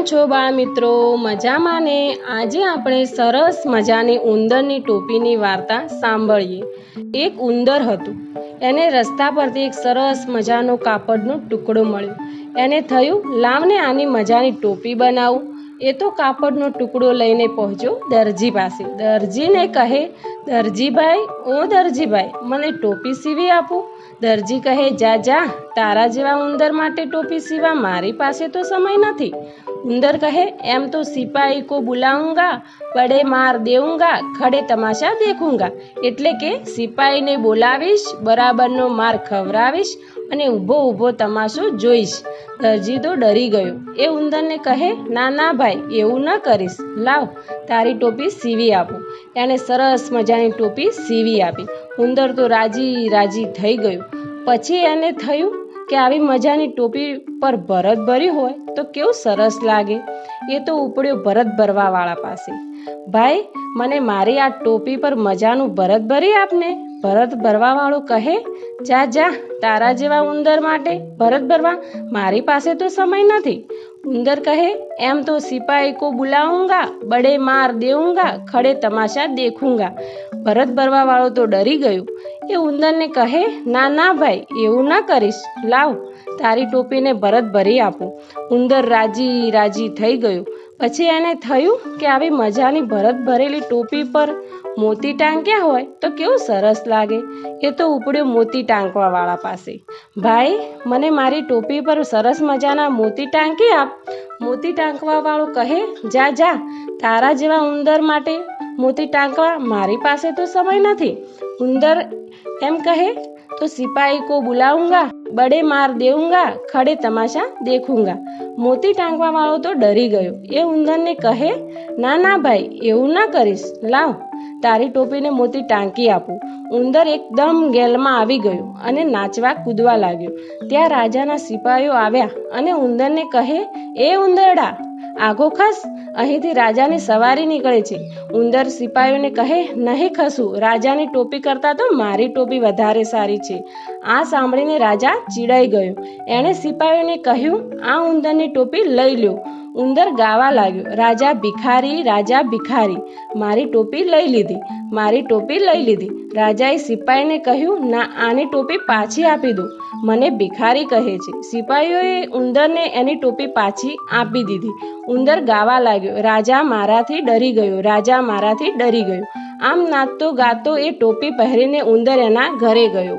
છો બાળ મિત્રો? મજામાં ને? આજે આપણે સરસ મજાની ઉંદરની ટોપીની વાર્તા સાંભળીએ। એક ઉંદર હતું, એને રસ્તા પરથી એક સરસ મજાનો કાપડનો ટુકડો મળ્યો। એને થયું, લાવને આની મજાની ટોપી બનાવું। એ તો કાપડનો ટુકડો લઈને પહોંચ્યો દરજી પાસે। દરજીને કહે, દરજીભાઈ, ઓ દરજીભાઈ, મને ટોપી સીવી આપો। દરજી કહે, જા જા, તારા જેવા ઉંદર માટે ટોપી સીવા મારી પાસે તો સમય નથી। ઉંદર કહે, એમ તો સિપાही को बुलाऊंगा, बड़े मार देऊंगा, खड़े तमाशा देखूंगा। એટલે કે સિપાહીને બોલાવીશ, બરાબરનો માર ખવડાવીશ અને ઊભો ઊભો તમાશો જોઈશ। દરજી તો ડરી ગયો। એ ઉંદરને કહે, ના ના ભાઈ, એવું ન કરીશ, લાવ તારી ટોપી સીવી આપું। એને સરસ મજાની ટોપી સીવી આપી। ઉંદર તો રાજી રાજી થઈ ગયો। પછી એને થયું કે આવી મજાની ટોપી પર ભરત ભરી હોય તો કેવું સરસ લાગે। એ તો ઉપડ્યો ભરત ભરવાવાળા પાસે। ભાઈ, મને મારી આ ટોપી પર મજાનું ભરત ભરી આપને। ભરત ભરવાવાળો કહે, જા જા, તારા જેવા ઉંદર માટે ભરત ભરવા મારી પાસે તો સમય નથી। ઉંદર કહે, એમ તો સિપાही को बुलाऊंगा, बड़े मार देऊंगा, खड़े तमाशा देखूंगा। ભરત ભરવાવાળો તો ડરી ગયો। એ ઉંદરને કહે, ના ના ભાઈ, એવું ન કરીશ, લાવ તારી ટોપીને ભરત ભરી આપું। ઉંદર રાજી રાજી થઈ ગયો। પછી એને થયું કે આવી મજાની ભરત ભરેલી ટોપી પર મોતી ટાંક્યા હોય તો કેવું સરસ લાગે। એ તો ઉપડ્યો મોતી ટાંકવાવાળા પાસે। ભાઈ, મને મારી ટોપી પર સરસ મજાના મોતી ટાંકી આપ। મોતી ટાંકવાવાળો કહે, જા જા, તારા જેવા ઉંદર માટે મોતી ટાંકવા મારી પાસે તો સમય નથી। ઉંદર એમ કહે તો સિપાही को बुलाऊंगा, बड़े मार देऊंगा, खड़े तमाशा देखूंगा। મોતી ટાંકવાવાળો તો ડરી ગયો। એ ઉંદરને કહે, ના ના ભાઈ, એવું ન કરીશ, લાવ તારી ટોપીને મોતી ટાંકી આપું। ઉંદર એકદમ ગેલમાં આવી ગયો અને નાચવા કૂદવા લાગ્યો। ત્યાં રાજાના સિપાહીઓ આવ્યા અને ઉંદરને કહે, એ ઉંદરડા, આગો ખસ, અહીંથી રાજાની સવારી નીકળે છે। ઉંદર સિપાહીઓને કહે, નહીં ખસું, રાજાની ટોપી કરતાં તો મારી ટોપી વધારે સારી છે। આ સાંભળીને રાજા ચીડાઈ ગયો। એણે સિપાહીઓને કહ્યું, આ ઉંદરની ટોપી લઈ લ્યો। ઉંદર ગાવા લાગ્યો, રાજા ભિખારી, રાજા ભિખારી, મારી ટોપી લઈ લીધી, મારી ટોપી લઈ લીધી। રાજાએ સિપાહીને કહ્યું, ના, આની ટોપી પાછી આપી દો, મને ભિખારી કહે છે। સિપાહીઓએ ઉંદરને એની ટોપી પાછી આપી દીધી। ઉંદર ગાવા લાગ્યો, રાજા મારાથી ડરી ગયો, રાજા મારાથી ડરી ગયો। આમ નાચતો ગાતો એ ટોપી પહેરીને ઉંદર એના ઘરે ગયો।